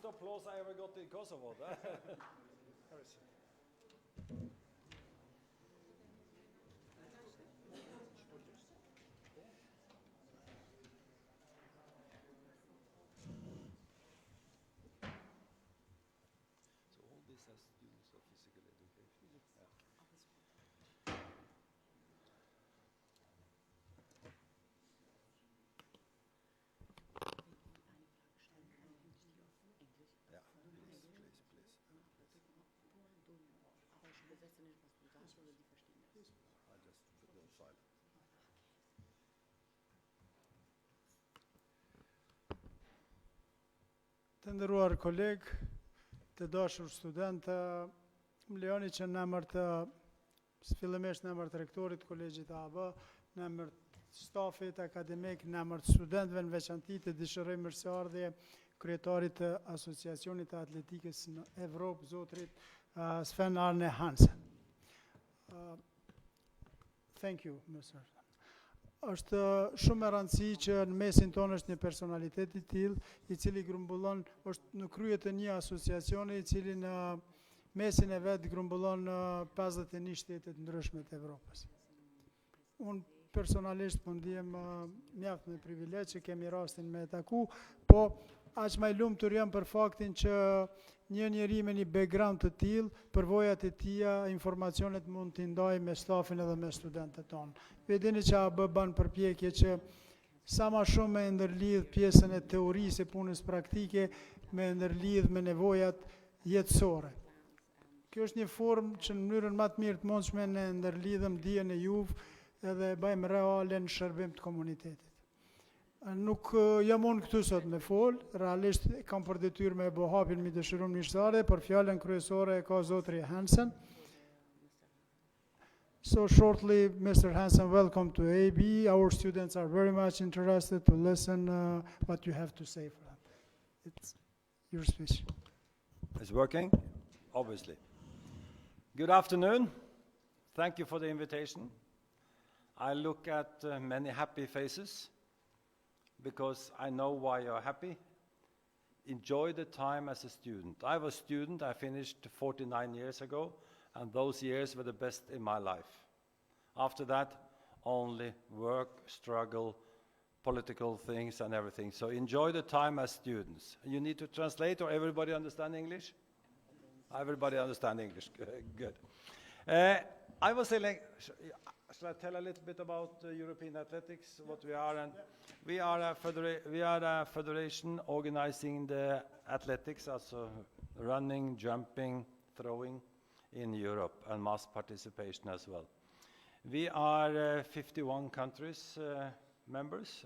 applause I ever got in Kosovo. So all this as students of physical education. Yeah. Yeah, please. I just put them silent. Të nderuar kolegë, të dashur studentë, më lejoni që në emër të fillimisht në emër të rektorit Kolegjit AAB, në emër të stafit akademik, në emër të studentëve në veçanti të dëshiroj mirëseardhje kryetarit të Asociacionit Atletikës në Evropë, zotrit Svein Arne Hansen. Thank you, Mr. Është shumë e rëndësi që në mesin tonë është një personalitet I tillë, I cili grumbullon, është në krye të një asociacioni I cili në mesin e vet grumbullon 51 shtetet ndryshme të Evropës. Unë personalisht po ndihem mjaft me privilegj që kemi rastin me taku, po aq më I lumtur jam për faktin që një njeri me një background të tillë, përvojat e tija, informacionet mund t'i ndaj me stafin edhe me studentët tonë. Vedini që AAB bën përpjekje që sa ma shumë me ndërlidh pjesën e teorisë e punës praktike me ndërlidh me nevojat jetësore. Kjo është një formë që në mënyrën më të mirë të mundshme ne ndërlidhëm dijen e juve edhe bëjmë reale në shërbim të komunitetit. Nuk jam unë këtu sot me fol, realisht kam për detyrë me bë hapjen mi dëshirum njështare, për fjalën kryesore e ka zotri Hansen. So shortly, Mr. Hansen, welcome to AAB. Our students are very much interested to listen what you have to say for them. It's your speech. It's working? Obviously. Good afternoon. Thank you for the invitation. I look at many happy faces because I know why you're happy. Enjoy the time as a student. I was a student, I finished 49 years ago, and those years were the best in my life. After that, only work, struggle, political things and everything. So enjoy the time as students. You need to translate, or everybody understand English? Everybody understand English, good. I was saying, shall I tell a little bit about European athletics, what we are? And we are a federation organizing the athletics, also running, jumping, throwing in Europe, and mass participation as well. We are 51 countries members.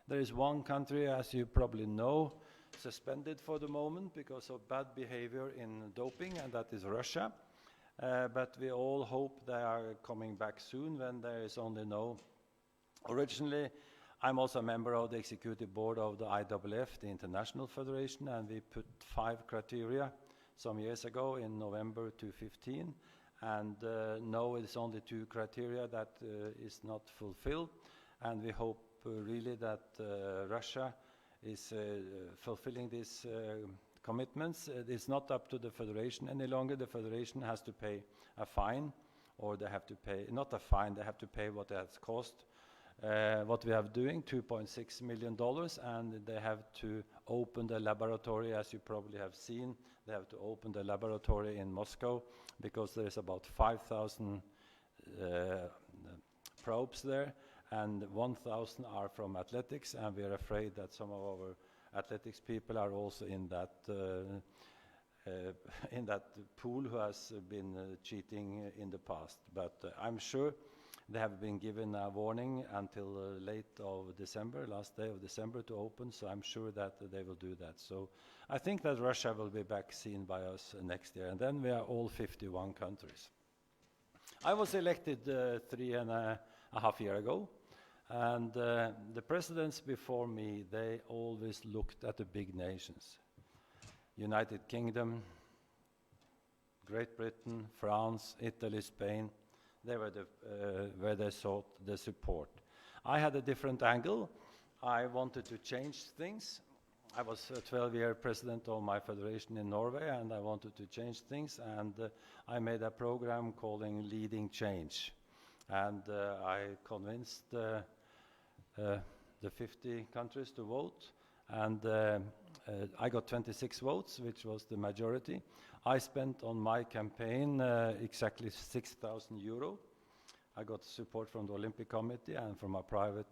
There is one country, as you probably know, suspended for the moment because of bad behavior in doping, and that is Russia. But we all hope they are coming back soon when there is only no. Originally, I'm also a member of the executive board of the IAAF, the International Federation, and we put 5 criteria some years ago in November 2015, and now it's only 2 criteria that is not fulfilled, and we hope really that Russia is fulfilling these commitments. It's not up to the federation any longer. The federation has to pay a fine, or they have to pay, not a fine, they have to pay what it has cost. What we have doing, $2.6 million, and they have to open the laboratory, as you probably have seen. They have to open the laboratory in Moscow because there is about 5,000 probes there, and 1,000 are from athletics, and we are afraid that some of our athletics people are also in that pool who has been cheating in the past. But I'm sure they have been given a warning until late of December, last day of December to open, so I'm sure that they will do that. So I think that Russia will be back seen by us next year, and then we are all 51 countries. I was elected 3.5 years ago, and the presidents before me, they always looked at the big nations. United Kingdom, Great Britain, France, Italy, Spain. They were where they sought the support. I had a different angle. I wanted to change things. I was a 12-year president of my federation in Norway, and I wanted to change things, and I made a program calling Leading Change. And I convinced the 50 countries to vote, and I got 26 votes, which was the majority. I spent on my campaign exactly 6,000 euro. I got support from the Olympic Committee and from a private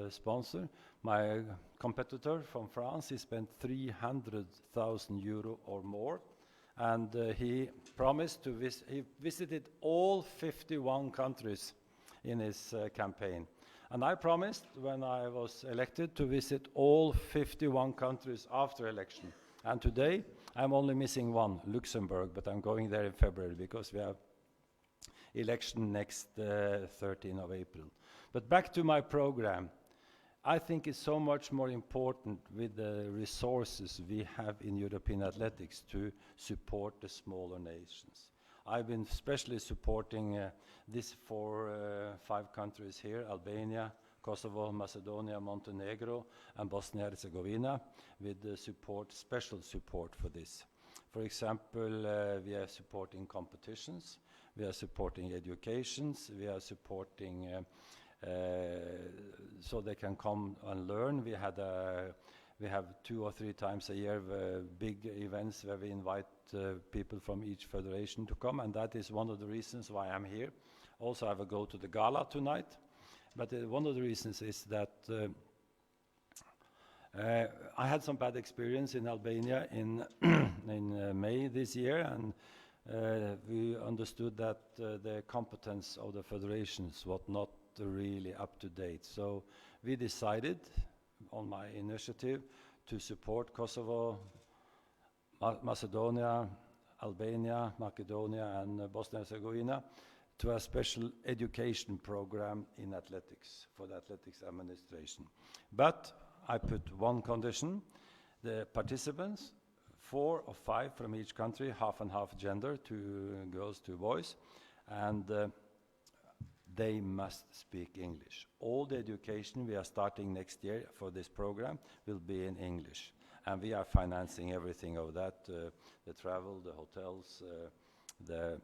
sponsor. My competitor from France, he spent 300,000 euro or more, and he promised to he visited all 51 countries in his campaign. And I promised, when I was elected, to visit all 51 countries after election. And today, I'm only missing one, Luxembourg, but I'm going there in February because we have election next 13th of April. But back to my program. I think it's so much more important with the resources we have in European athletics to support the smaller nations. I've been especially supporting these 5 countries here, Albania, Kosovo, Macedonia, Montenegro, and Bosnia-Herzegovina, with special support for this. For example, we are supporting competitions, we are supporting educations, we are supporting so they can come and learn. We have 2 or 3 times a year big events where we invite people from each federation to come, and that is one of the reasons why I'm here. Also, I will go to the gala tonight, but one of the reasons is that I had some bad experience in Albania in May this year, and we understood that the competence of the federations was not really up to date. So we decided, on my initiative, to support Kosovo, Macedonia, Albania, Macedonia, and Bosnia-Herzegovina to a special education program in athletics for the athletics administration. But I put one condition: the participants, 4 or 5 from each country, half and half gender, 2 girls, 2 boys, and they must speak English. All the education we are starting next year for this program will be in English, and we are financing everything of that, the travel, the hotels, the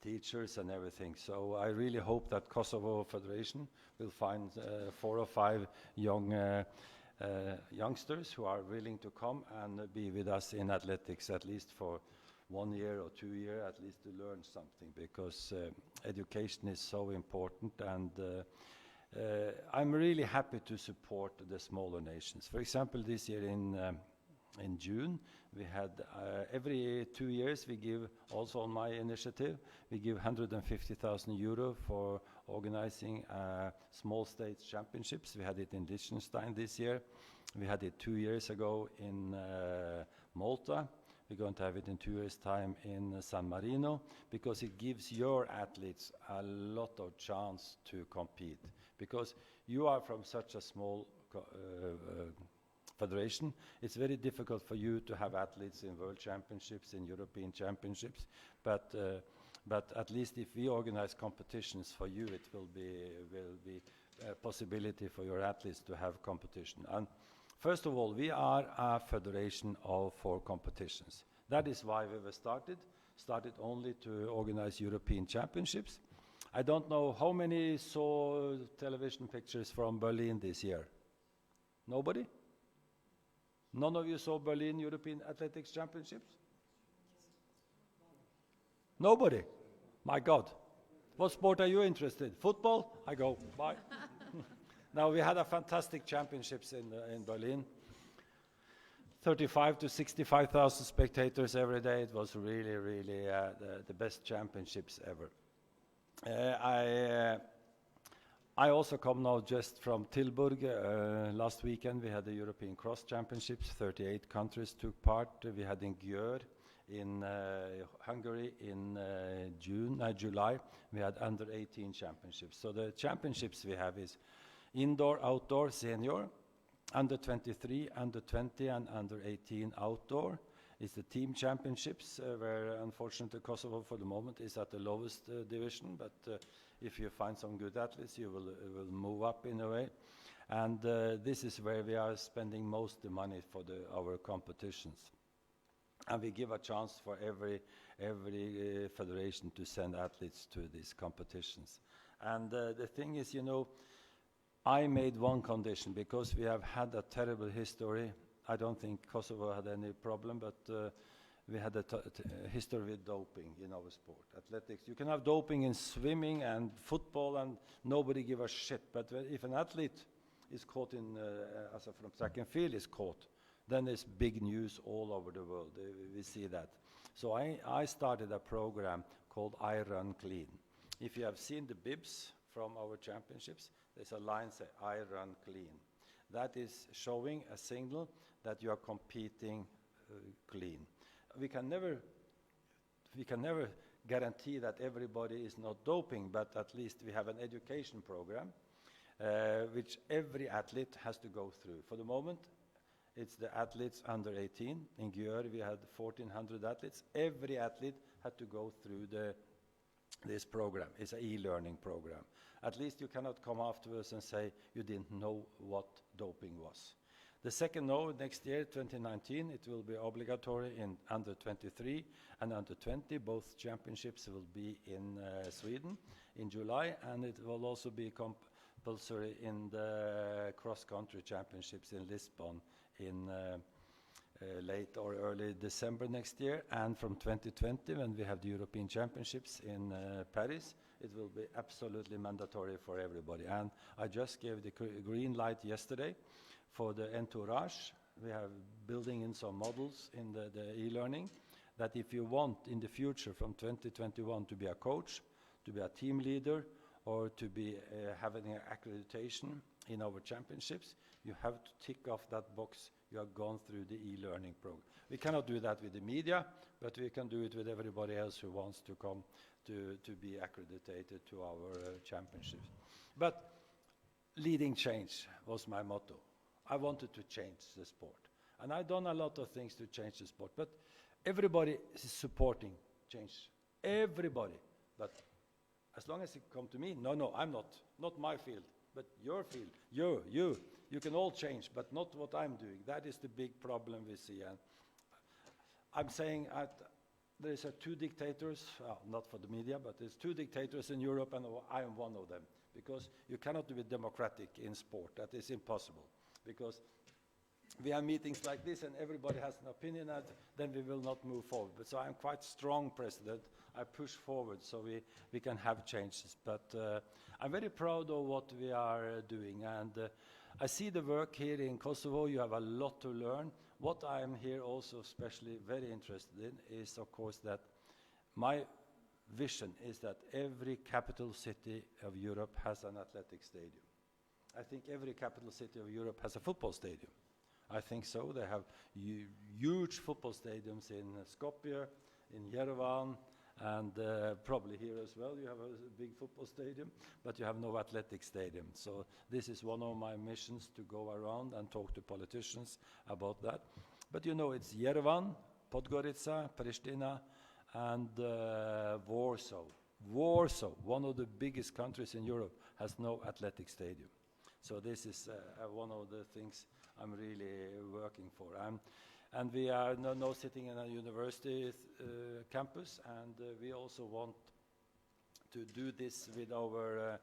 teachers and everything. So I really hope that Kosovo Federation will find 4 or 5 youngsters who are willing to come and be with us in athletics, at least for 1 year or 2 years, at least to learn something, because education is so important, and I'm really happy to support the smaller nations. For example, this year in June, we had every 2 years we give, also on my initiative, we give 150,000 euro for organizing small states championships. We had it in Liechtenstein this year. We had it 2 years ago in Malta. We're going to have it in 2 years' time in San Marino, because it gives your athletes a lot of chance to compete. Because you are from such a small federation, it's very difficult for you to have athletes in world championships, in European championships, but at least if we organize competitions for you, it will be a possibility for your athletes to have competition. And first of all, we are a federation for competitions. That is why we were started only to organize European championships. I don't know how many saw television pictures from Berlin this year. Nobody? None of you saw Berlin European Athletics Championships? Nobody? My God. What sport are you interested in? Football? I go. Bye. Now, we had a fantastic championships in Berlin. 35 to 65,000 spectators every day. It was really, really the best championships ever. I also come now just from Tilburg. Last weekend we had the European Cross Championships. 38 countries took part. We had in Győr in Hungary in July. We had under 18 championships. So the championships we have is indoor, outdoor, senior, under 23, under 20, and under 18 outdoor. It's the team championships, where unfortunately Kosovo for the moment is at the lowest division, but if you find some good athletes, you will move up in a way. And this is where we are spending most of the money for our competitions. And we give a chance for every federation to send athletes to these competitions. And the thing is, you know, I made one condition because we have had a terrible history. I don't think Kosovo had any problem, but we had a history with doping in our sport. Athletics, you can have doping in swimming and football and nobody give a shit. But if an athlete is caught in, from track and field is caught, then it's big news all over the world. We see that. So I started a program called I Run Clean. If you have seen the bibs from our championships, there's a line say I Run Clean. That is showing a signal that you are competing clean. We can never guarantee that everybody is not doping, but at least we have an education program which every athlete has to go through. For the moment, it's the athletes under 18. In Gjør, we had 1,400 athletes. Every athlete had to go through this program. It's an e-learning program. At least you cannot come afterwards and say you didn't know what doping was. The second next year, 2019, it will be obligatory in under 23 and under 20. Both championships will be in Sweden in July, and it will also be compulsory in the cross-country championships in Lisbon in late or early December next year. And from 2020, when we have the European Championships in Paris, it will be absolutely mandatory for everybody. And I just gave the green light yesterday for the entourage. We have building in some models in the e-learning that if you want in the future from 2021 to be a coach, to be a team leader, or to be having an accreditation in our championships, you have to tick off that box. You have gone through the e-learning program. We cannot do that with the media, but we can do it with everybody else who wants to come to be accredited to our championships. But leading change was my motto. I wanted to change the sport. And I've done a lot of things to change the sport, but everybody is supporting change. Everybody. But as long as it come to me, no, I'm not my field, but your field. You can all change, but not what I'm doing. That is the big problem we see. And I'm saying there is two dictators, not for the media, but there's two dictators in Europe, and I am one of them. Because you cannot be democratic in sport. That is impossible. Because we have meetings like this and everybody has an opinion, and then we will not move forward. But so I'm quite strong president. I push forward so we can have changes. But I'm very proud of what we are doing. And I see the work here in Kosovo. You have a lot to learn. What I am here also especially very interested in is, of course, that my vision is that every capital city of Europe has an athletic stadium. I think every capital city of Europe has a football stadium. I think so. They have huge football stadiums in Skopje, in Yerevan, and probably here as well. You have a big football stadium, but you have no athletic stadium. So this is one of my missions, to go around and talk to politicians about that. But you know, it's Yerevan, Podgorica, Pristina, and Warsaw. Warsaw, one of the biggest countries in Europe, has no athletic stadium. So this is one of the things I'm really working for. And we are now sitting in a university campus, and we also want to do this with our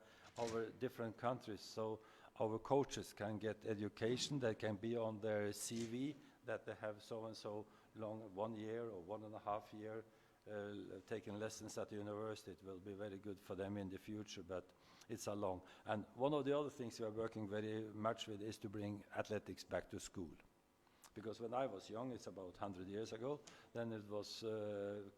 different countries, so our coaches can get education that can be on their CV, that they have so-and-so long, 1 year or 1.5 years, taking lessons at the university. It will be very good for them in the future, but it's a long. And one of the other things we are working very much with is to bring athletics back to school. Because when I was young, it's about 100 years ago, then it was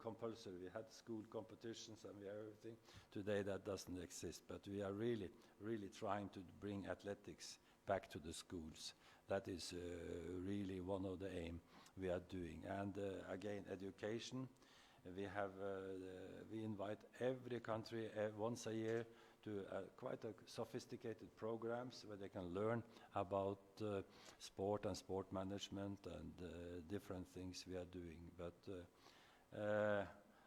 compulsory. We had school competitions and we had everything. Today that doesn't exist, but we are really, really trying to bring athletics back to the schools. That is really one of the aim we are doing. And again, education. We invite every country once a year to quite a sophisticated programs where they can learn about sport and sport management and different things we are doing. But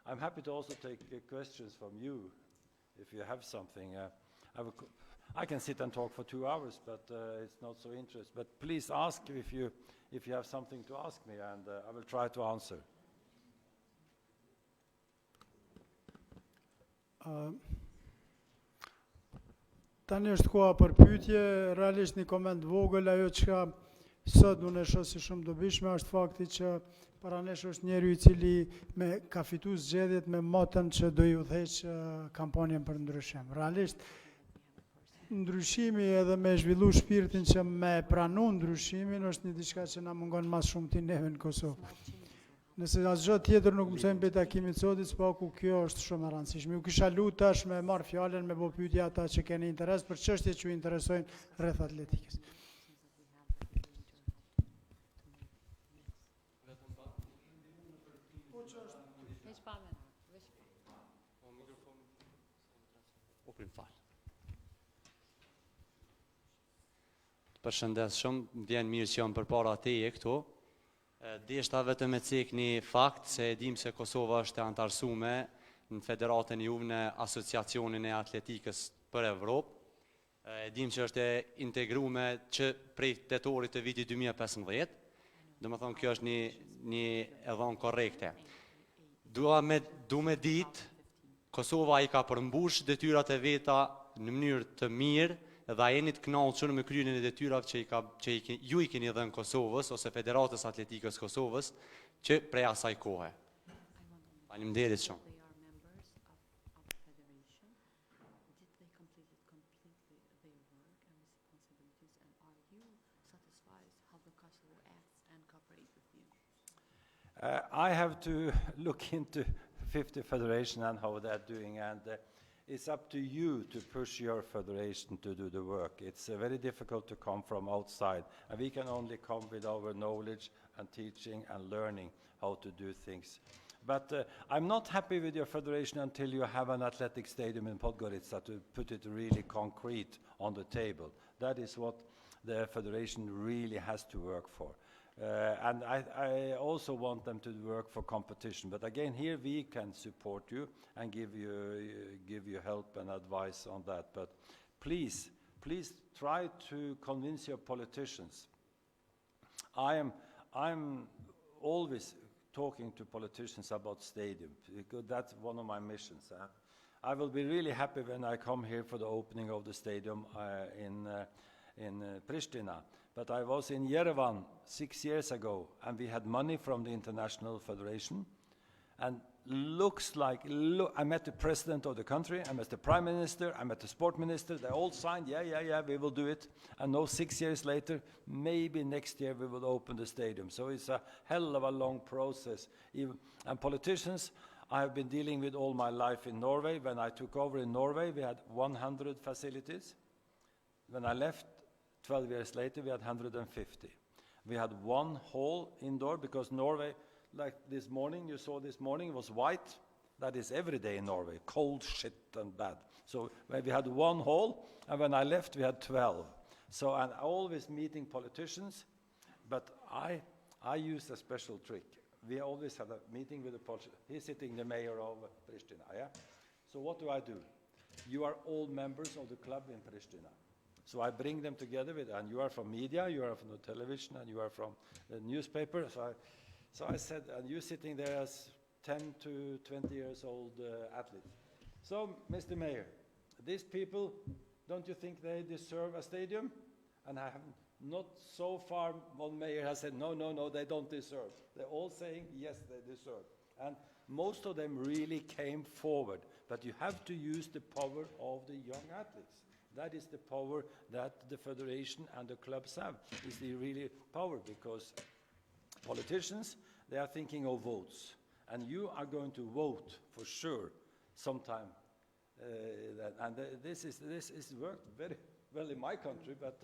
I'm happy to also take questions from you if you have something. I can sit and talk for 2 hours, but it's not so interesting. But please ask if you have something to ask me, and I will try to answer. Tani është koha për pyetje, realisht një koment vogël, ajo që sot unë e shoh si shumë dobishme është fakti që para nesh është njeriu I cili ka fituar zgjedhjet me motën që do I udhëheq kampanjën për ndryshim. Realisht ndryshimi edhe me zhvillu shpirtin që me pranu ndryshimin është një diçka që na mungon mas shumë ti neve në Kosovë. Nëse asgjë tjetër nuk mësojmë për takimit sotit, s'paku kjo është shumë e rëndësishme. Ju kisha lutë tash me marrë fjalën me bo pyetje ata që keni interes për çështje që ju interesojnë rreth atletikës. Përshëndes shumë, më vjen mirë që jam përpara teje këtu. Deshta vetëm me cek një fakt se e dim se Kosova është e antarësume në federatën juve në Asociacionin e Atletikës për Evropë. E dim që është e integrume që prej tetorit të vitit 2015. Do më thonë kjo është një edhon korekte. Du me ditë, Kosova I ka përmbush detyrat e veta në mënyrë të mirë dhe a jeni të kënaqur me kryenjen e detyrave që ju I keni dhënë Kosovës ose Federatës Atletikës Kosovës që prej asaj kohe. Faleminderit shumë. I have to look into 50 Federation and how they're doing, and it's up to you to push your federation to do the work. It's very difficult to come from outside, and we can only come with our knowledge and teaching and learning how to do things. But I'm not happy with your federation until you have an athletic stadium in Podgorica to put it really concrete on the table. That is what the federation really has to work for. And I also want them to work for competition. But again, here we can support you and give you help and advice on that. But please try to convince your politicians. I'm always talking to politicians about stadium, because that's one of my missions. I will be really happy when I come here for the opening of the stadium in Pristina. But I was in Yerevan 6 years ago, and we had money from the International Federation. And I met the president of the country, I met the prime minister, I met the sport minister. They all signed, yeah, we will do it. And now 6 years later, maybe next year we will open the stadium. So it's a hell of a long process. And politicians, I have been dealing with all my life in Norway. When I took over in Norway, we had 100 facilities. When I left, 12 years later, we had 150. We had one hall indoor, because Norway, like this morning, you saw this morning, was white. That is every day in Norway, cold, shit, and bad. So we had one hall, and when I left, we had 12. So I'm always meeting politicians, but I used a special trick. We always had a meeting with the politician. He's sitting, the mayor of Pristina, yeah? So what do? You are all members of the club in Pristina. So I bring them together and you are from media, you are from the television, and you are from the newspaper. So I said, and you're sitting there as 10 to 20 years old athlete. So, Mr. Mayor, these people, don't you think they deserve a stadium? And I have not so far, one mayor has said, no, they don't deserve. They're all saying, yes, they deserve. And most of them really came forward. But you have to use the power of the young athletes. That is the power that the federation and the clubs have. Is the really power, because politicians, they are thinking of votes. And you are going to vote for sure sometime. This is worked very well in my country, but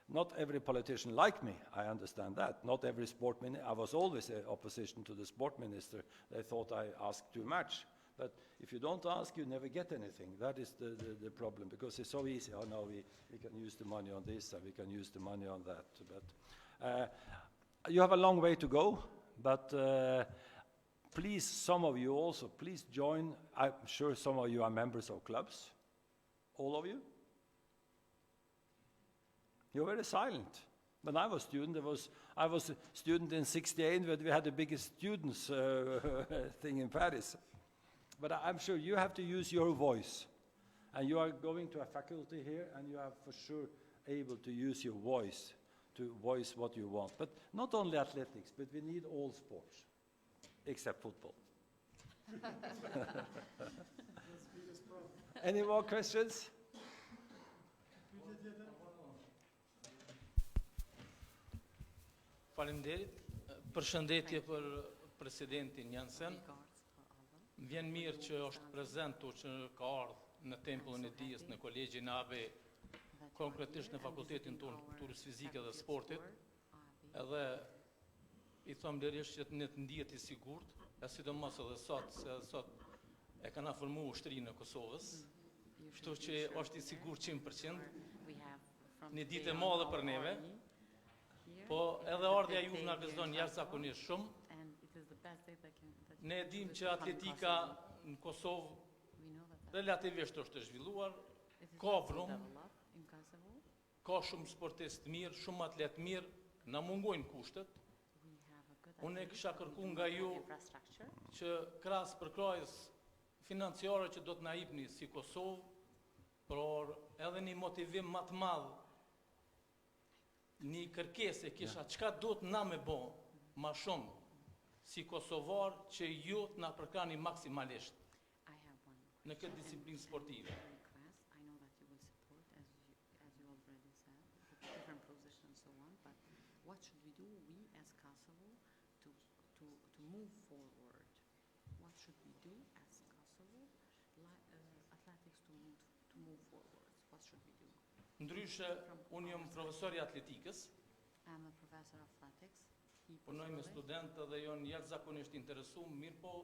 not every politician like me. I understand that. Not every sport minister. I was always in opposition to the sport minister. They thought I asked too much. But if you don't ask, you never get anything. That is the problem, because it's so easy. Oh, no, we can use the money on this, and we can use the money on that. But you have a long way to go, but please, some of you also, please join. I'm sure some of you are members of clubs. All of you? You're very silent. When I was student, I was a student in '68 when we had the biggest students thing in Paris. But I'm sure you have to use your voice. And you are going to a faculty here, and you are for sure able to use your voice to voice what you want. But not only athletics, but we need all sports, except football. Any more questions? Faleminderit. Përshëndetje për presidentin Hansen. Vjen mirë që është prezent që ka ardhur në tempullin e dijes në Kolegjin AAB, konkretisht në Fakultetin tonë Kulturës Fizike dhe Sportit. Edhe i them lirisht që ne të ndihet i sigurt, e sidomos edhe sot e kanë formuar ushtrinë e Kosovës. Kështu që është i sigurt 100%. Një ditë e madhe për neve. Po edhe ardha juve na gëzon jashtëzakonisht shumë. Ne dim që atletika në Kosovë relativisht është e zhvilluar, ka vrum, ka shumë sportistë mirë, shumë atletë mirë, na mungojnë kushtet. Unë e kisha kërkuar nga ju që krahas përkrahjes financiare që do të na jepni si Kosovë, por edhe një motivim më të madh, një kërkesë kisha çka duhet na me bë më shumë si kosovar që ju të na përkrahni maksimalisht në këtë disiplinë sportive. What should we do, we as Kosovo, to move forward? What should we do as Kosovo, athletics to move forward? What should we do? Ndryshe, unë jam profesor I atletikës. I'm a professor of athletics. Punoj me studentë dhe janë jashtëzakonisht interesuar, mirë po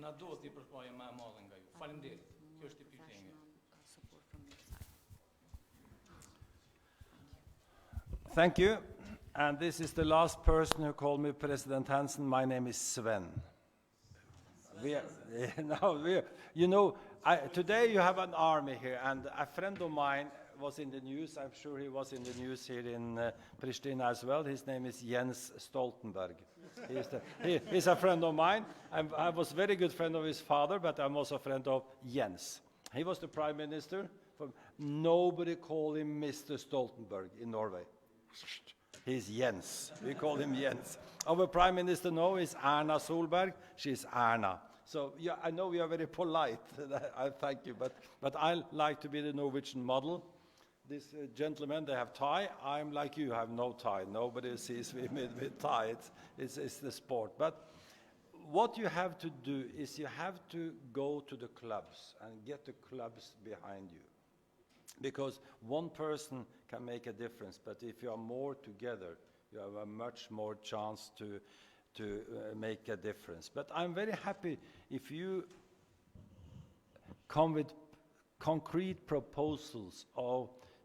na duhet I përkroje më e madhe nga ju. Faleminderit. Kjo është I pyetja ime. Support from your side. Thank you. And this is the last person who called me President Hansen. My name is Sven. Today you have an army here, and a friend of mine was in the news. I'm sure he was in the news here in Pristina as well. His name is Jens Stoltenberg. He's a friend of mine. I was a very good friend of his father, but I'm also a friend of Jens. He was the prime minister. Nobody called him Mr. Stoltenberg in Norway. He's Jens. We call him Jens. Our prime minister now is Erna Solberg. She's Erna. So yeah, I know we are very polite. I thank you, but I like to be the Norwegian model. This gentlemen, they have tie. I'm like you, I have no tie. Nobody sees me with tie. It's the sport. But what you have to do is you have to go to the clubs and get the clubs behind you. Because one person can make a difference, but if you are more together, you have a much more chance to make a difference. But I'm very happy if you come with concrete proposals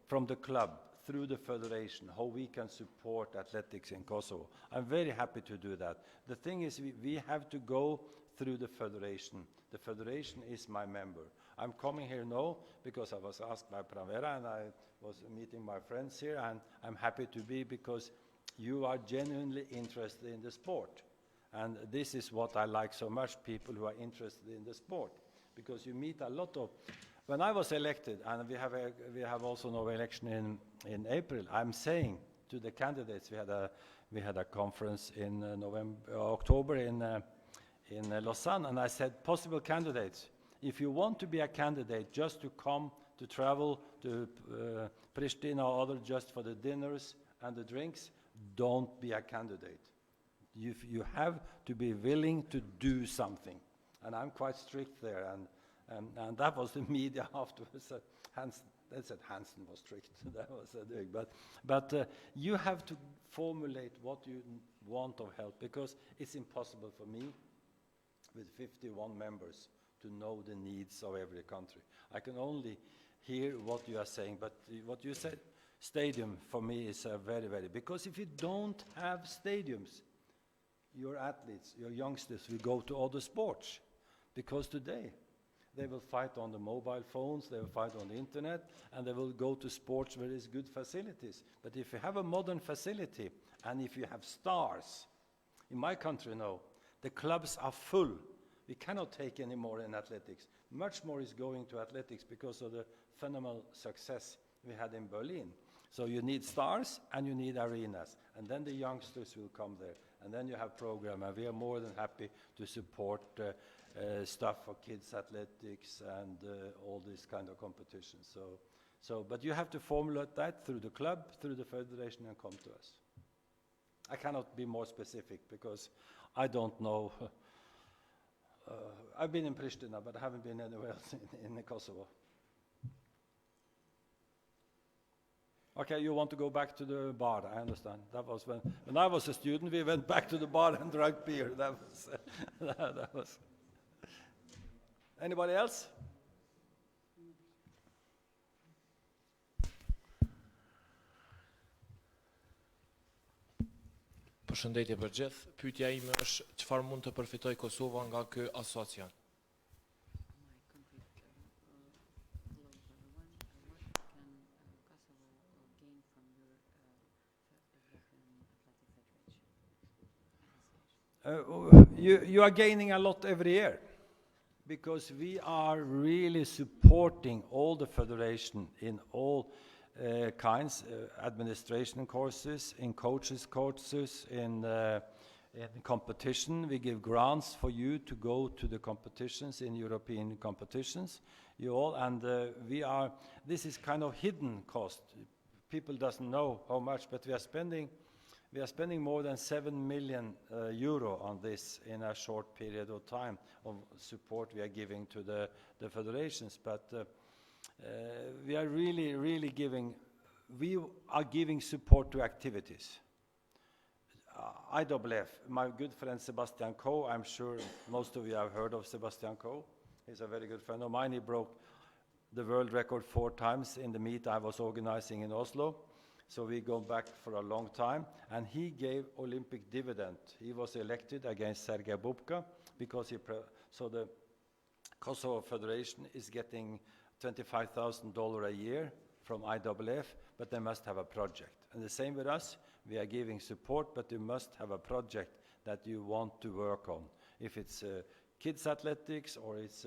from the club through the federation, how we can support athletics in Kosovo. I'm very happy to do that. The thing is, we have to go through the federation. The federation is my member. I'm coming here now because I was asked by Pravera and I was meeting my friends here, and I'm happy to be because you are genuinely interested in the sport. And this is what I like so much, people who are interested in the sport. Because you meet a lot of... When I was elected, and we have also no election in April, I'm saying to the candidates, we had a conference in October in Lausanne, and I said, possible candidates, if you want to be a candidate just to come to travel to Pristina or other just for the dinners and the drinks, don't be a candidate. You have to be willing to do something. And I'm quite strict there. And that was the media afterwards. They said Hansen was strict. That was doing. But you have to formulate what you want of help, because it's impossible for me with 51 members to know the needs of every country. I can only hear what you are saying, but what you said, stadium for me is very, very, because if you don't have stadiums, your athletes, your youngsters will go to other sports. Because today, They will fight on the mobile phones, they will fight on the internet, and they will go to sports where there's good facilities. But if you have a modern facility, and if you have stars, in my country now, the clubs are full. We cannot take any more in athletics. Much more is going to athletics because of the phenomenal success we had in Berlin. So you need stars and you need arenas, and then the youngsters will come there, and then you have program, and we are more than happy to support stuff for kids athletics and all these kind of competitions. But you have to formulate that through the club, through the federation, and come to us. I cannot be more specific because I don't know. I've been in Pristina, but I haven't been anywhere else in Kosovo. Okay, you want to go back to the bar, I understand. That was when I was a student, we went back to the bar and drank beer. That was. Anybody else? Përshëndetje për gjithë. Pyetja ime është çfarë mund të përfitoj Kosova nga ky asociacion? You are gaining a lot every year because we are really supporting all the federation in all kinds, administration courses, in coaches courses, in competition. We give grants for you to go to the competitions, in European competitions. You all, and this is kind of hidden cost. People doesn't know how much, but we are spending more than 7 million euro on this in a short period of time of support we are giving to the federations. But we are really giving support to activities. IAAF, my good friend Sebastian Coe, I'm sure most of you have heard of Sebastian Coe. He's a very good friend of mine. He broke the world record 4 times in the meet I was organizing in Oslo. So we go back for a long time, and he gave Olympic dividend. He was elected against Sergei Bubka because so the Kosovo Federation is getting $25,000 a year from IAAF, but they must have a project. And the same with us, we are giving support, but you must have a project that you want to work on. If it's kids athletics or it's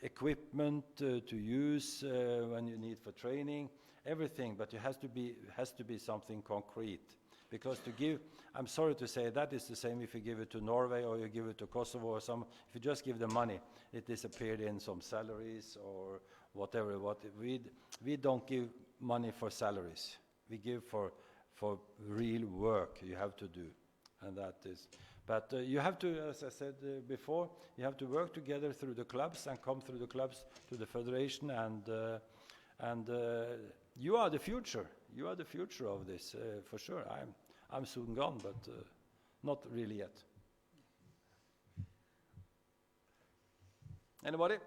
equipment to use when you need for training, everything, but it has to be something concrete. Because to give, I'm sorry to say, that is the same if you give it to Norway or you give it to Kosovo or some. If you just give the money, it disappeared in some salaries or whatever. We don't give money for salaries. We give for real work you have to do, and that is. But you have to, as I said before, you have to work together through the clubs and come through the clubs to the federation, and you are the future. You are the future of this, for sure. I'm soon gone, but not really yet. Anybody?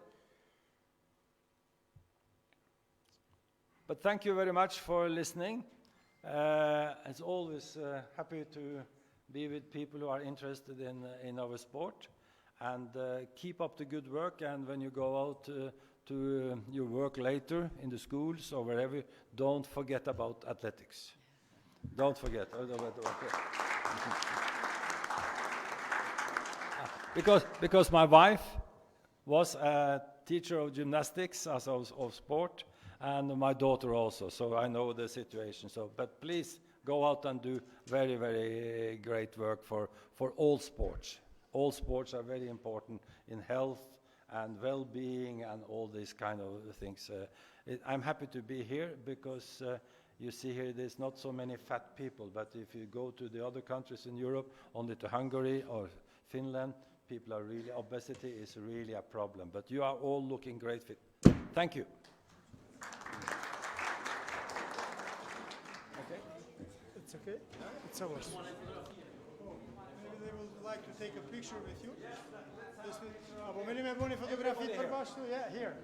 But thank you very much for listening. It's always happy to be with people who are interested in our sport, and keep up the good work. And when you go out to your work later in the schools or wherever, don't forget about athletics. Don't forget. Because my wife was a teacher of gymnastics, as of sport, and my daughter also, so I know the situation. So, but please go out and do very, very great work for all sports. All sports are very important in health and well-being and all these kind of things. I'm happy to be here because you see here there's not so many fat people, but if you go to the other countries in Europe, only to Hungary or Finland, people are really, obesity is really a problem. But you are all looking great fit. Thank you. Okay? It's okay? It's ours. Maybe they would like to take a picture with you. Yeah, me buni fotografi përbashkëtu, yeah, here.